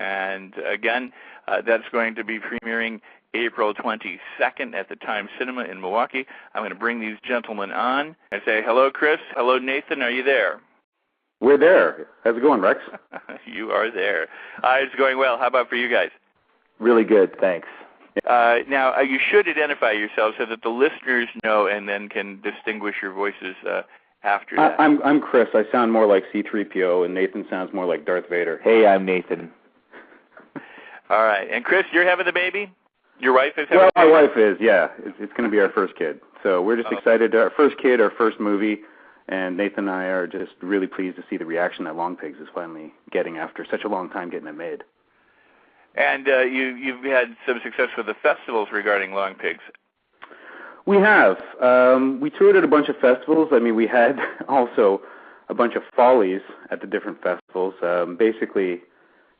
And again, that's going to be premiering April 22nd at the Times Cinema in Milwaukee. I'm going to bring these gentlemen on and say, hello, Chris. Hello, Nathan. Are you there? We're there. How's it going, Rex? You are there. It's going well. How about for you guys? Really good, thanks. Now, you should identify yourselves so that the listeners know and then can distinguish your voices after that. I'm Chris. I sound more like C-3PO, and Nathan sounds more like Darth Vader. Hey, I'm Nathan. All right. And Chris, you're having the baby? Your wife is having the baby? Well, my wife is, yeah. It's going to be our first kid. So we're just excited. Our first kid, our first movie, and Nathan and I are just really pleased to see the reaction that Long Pigs is finally getting after such a long time getting it made. And you've had some success with the festivals regarding Long Pigs. We have. We toured at a bunch of festivals. I mean, we had also a bunch of follies at the different festivals. Basically,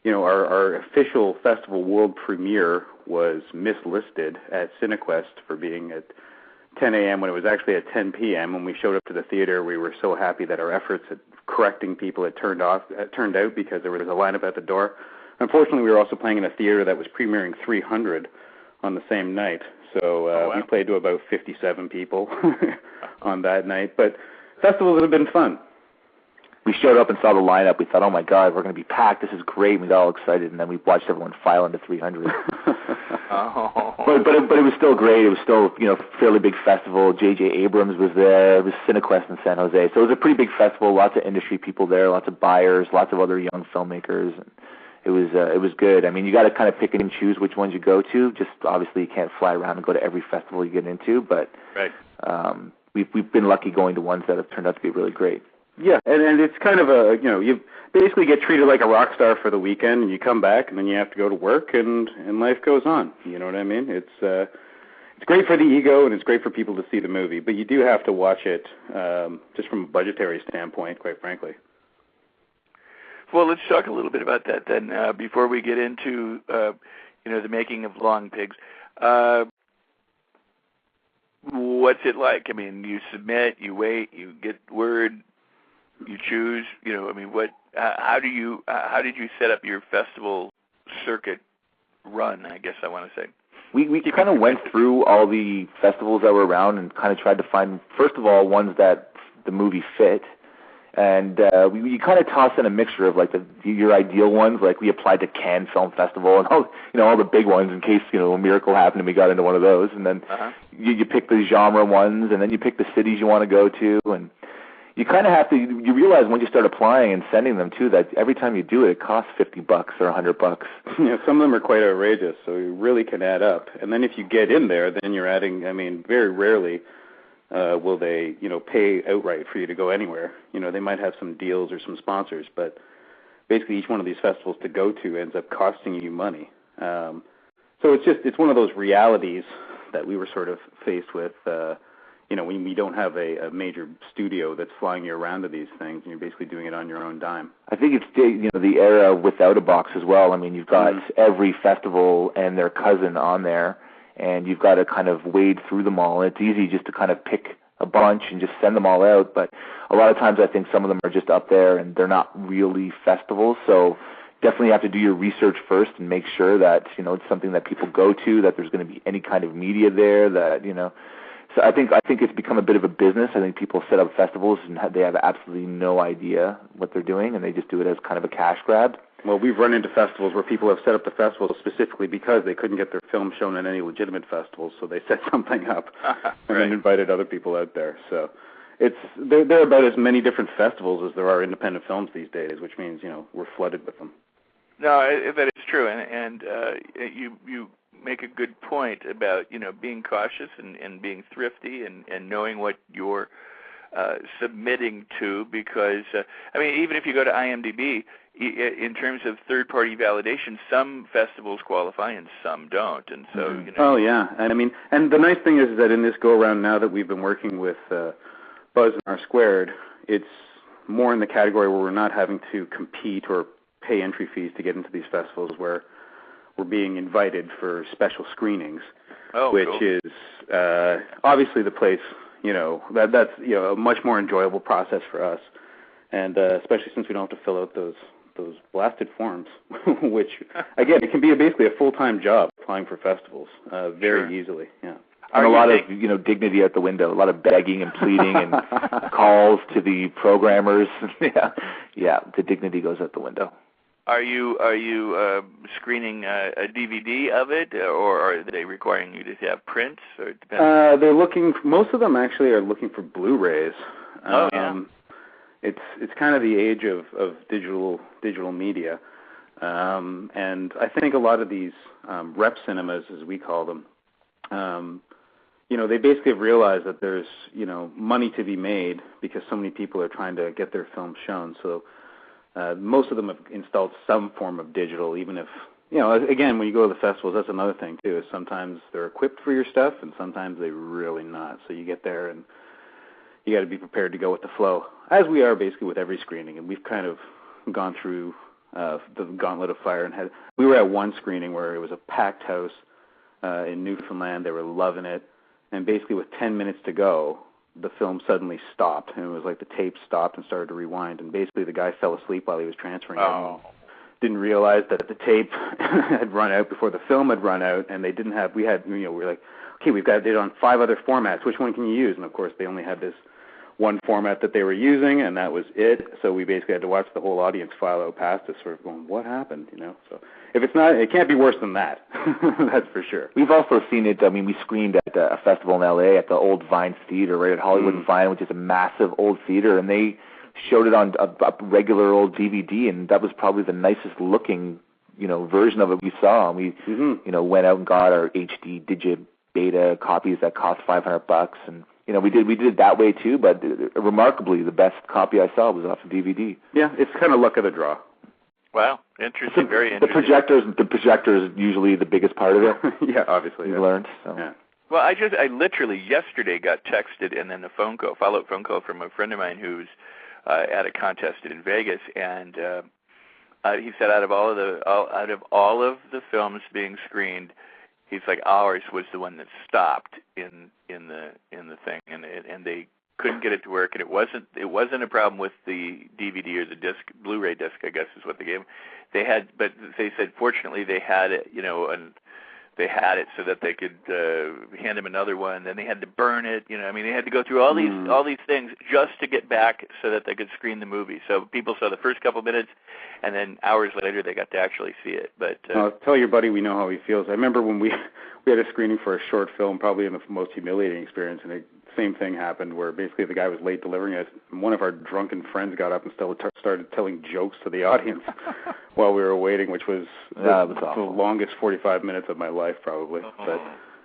you know, our official festival world premiere was mislisted at Cinequest for being at 10 a.m. when it was actually at 10 p.m. When we showed up to the theater, we were so happy that our efforts at correcting people had turned out because there was a lineup at the door. Unfortunately, we were also playing in a theater that was premiering 300 on the same night. So we played to about 57 people on that night. But festivals have been fun. We showed up and saw the lineup. We thought, oh, my God, we're going to be packed. This is great. We got all excited. And then we watched everyone file into 300. But it was still great. It was still, you know, fairly big festival. J.J. Abrams was there. It was Cinequest in San Jose. So it was a pretty big festival. Lots of industry people there, lots of buyers, lots of other young filmmakers. And it was good. I mean, you got to kind of pick and choose which ones you go to. Just obviously you can't fly around and go to every festival you get into. But we've been lucky going to ones that have turned out to be really great. Yeah, and it's kind of you basically get treated like a rock star for the weekend, and you come back, and then you have to go to work, and life goes on. You know what I mean? It's great for the ego, and it's great for people to see the movie, but you do have to watch it just from a budgetary standpoint, quite frankly. Well, let's talk a little bit about that then before we get into the making of Long Pigs. What's it like? I mean, you submit, you wait, you get word. You choose, how did you set up your festival circuit run, I guess I want to say? We kind of went through all the festivals that were around and kind of tried to find, first of all, ones that the movie fit. And we kind of tossed in a mixture of like your ideal ones. Like we applied to Cannes Film Festival and all the big ones in case a miracle happened and we got into one of those. And then you pick the genre ones, and then you pick the cities you want to go to, and you kind of have to. You realize when you start applying and sending them too that every time you do it, it costs $50 or $100. Yeah, some of them are quite outrageous, so you really can add up. And then if you get in there, then you're adding. I mean, very rarely will they, pay outright for you to go anywhere. They might have some deals or some sponsors, but basically each one of these festivals to go to ends up costing you money. So it's one of those realities that we were sort of faced with. When we don't have a major studio that's flying you around to these things, and you're basically doing it on your own dime. I think it's the era without a box as well. I mean, you've got every festival and their cousin on there, and you've got to kind of wade through them all. It's easy just to kind of pick a bunch and just send them all out, but a lot of times I think some of them are just up there and they're not really festivals. So definitely have to do your research first and make sure that it's something that people go to, that there's going to be any kind of media there, that So I think it's become a bit of a business. I think people set up festivals and they have absolutely no idea what they're doing, and they just do it as kind of a cash grab. Well, we've run into festivals where people have set up the festivals specifically because they couldn't get their film shown at any legitimate festivals, so they set something up and then invited other people out there. So there are about as many different festivals as there are independent films these days, which means we're flooded with them. No, that is true, and you make a good point about being cautious and being thrifty and knowing what you're submitting to, because even if you go to IMDb, in terms of third-party validation, some festivals qualify and some don't, and so Oh yeah, and the nice thing is that in this go-around now that we've been working with Buzz and R Squared, it's more in the category where we're not having to compete or pay entry fees to get into these festivals, where we're being invited for special screenings, which is obviously the place. That's a much more enjoyable process for us, and especially since we don't have to fill out those blasted forms, which again, it can be basically a full-time job applying for festivals very easly. Yeah. And a lot of dignity out the window, a lot of begging and pleading and calls to the programmers. The dignity goes out the window. Are you screening a DVD of it, or are they requiring you to have prints? Or they're looking. Most of them actually are looking for Blu-rays. It's kind of the age of digital media, and I think a lot of these rep cinemas, as we call them, they basically have realized that there's money to be made because so many people are trying to get their films shown. So most of them have installed some form of digital, even if, again, when you go to the festivals, that's another thing, too, is sometimes they're equipped for your stuff and sometimes they're really not. So you get there and you got to be prepared to go with the flow, as we are basically with every screening. And we've kind of gone through the gauntlet of fire. And we were at one screening where it was a packed house in Newfoundland. They were loving it. And basically with 10 minutes to go, the film suddenly stopped, and it was like the tape stopped and started to rewind, and basically the guy fell asleep while he was transferring it. Didn't realize that the tape had run out before the film had run out, and they didn't have, we were like, okay, we've got it on 5 other formats, which one can you use? And of course they only had this one format that they were using, and that was it. So we basically had to watch the whole audience file out past us, sort of going, what happened, So if it's not, it can't be worse than that. That's for sure. We've also seen it. I mean, we screened at a festival in L.A. at the old Vine Theater, right at Hollywood and Vine, which is a massive old theater, and they showed it on a regular old DVD, and that was probably the nicest looking, version of it we saw. And we, went out and got our HD Digit Beta copies that cost $500, and we did it that way too. But remarkably, the best copy I saw was off of DVD. Yeah, it's kind of luck of the draw. Wow, interesting, very interesting. The projector is usually the biggest part of it. Yeah, obviously. You've learned. So. Yeah. Well, I literally yesterday got texted and then a follow-up phone call from a friend of mine who's at a contest in Vegas, and he said out of all of the films being screened, he's like, ours was the one that stopped in the thing, and they couldn't get it to work, and it wasn't a problem with the DVD or the disc, Blu-ray disc, I guess is what they gave them. But they said fortunately they had it, and they had it so that they could hand him another one. Then they had to burn it, they had to go through all these things just to get back so that they could screen the movie. So people saw the first couple minutes, and then hours later they got to actually see it. But tell your buddy we know how he feels. I remember when we had a screening for a short film, probably in the most humiliating experience, and the same thing happened where basically the guy was late delivering it, and one of our drunken friends got up and started telling jokes to the audience while we were waiting, which was the longest 45 minutes of my life probably. But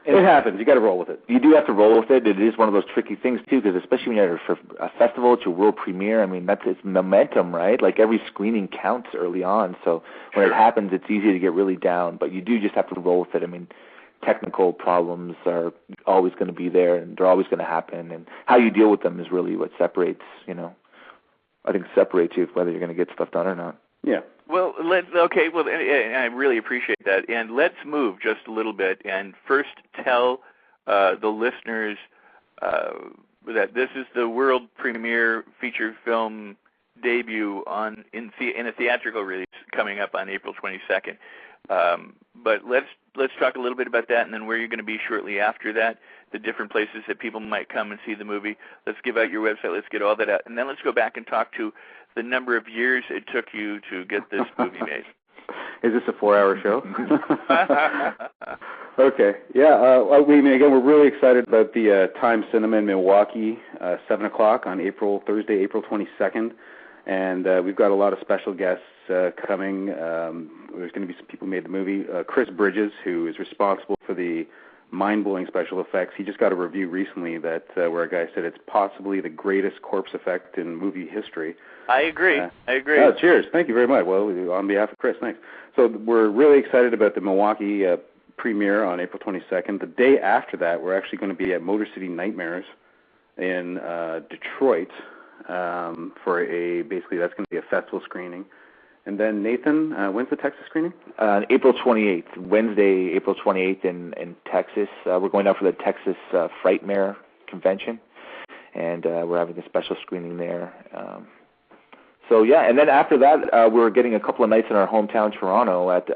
it happens. You got to roll with it. You do have to roll with it. It is one of those tricky things too, because especially when you're for a festival, it's your world premiere. It's momentum, right? Like every screening counts early on. So when it happens, it's easy to get really down. But you do just have to roll with it. Technical problems are always going to be there, and they're always going to happen. And how you deal with them is really what separates. I think separates you whether you're going to get stuff done or not. Yeah. Well, and I really appreciate that. And let's move just a little bit and first tell the listeners that this is the world premiere feature film debut in a theatrical release coming up on April 22nd. But let's talk a little bit about that, and then where you're going to be shortly after that, the different places that people might come and see the movie. Let's give out your website. Let's get all that out. And then let's go back and talk to the number of years it took you to get this movie made. Is this a 4-hour show? Okay. Yeah. Again, we're really excited about the Time Cinema in Milwaukee, 7 o'clock on Thursday, April 22nd. And we've got a lot of special guests coming. There's going to be some people who made the movie. Chris Bridges, who is responsible for the mind-blowing special effects. He just got a review recently where a guy said it's possibly the greatest corpse effect in movie history. I agree. Cheers. Thank you very much. Well, on behalf of Chris, thanks. So we're really excited about the Milwaukee premiere on April 22nd. The day after that, we're actually going to be at Motor City Nightmares in Detroit for basically that's going to be a festival screening. And then, Nathan, when's the Texas screening? April 28th, Wednesday, April 28th in Texas. We're going out for the Texas Frightmare Convention, and we're having a special screening there. So yeah, and then after that, we were getting a couple of nights in our hometown Toronto at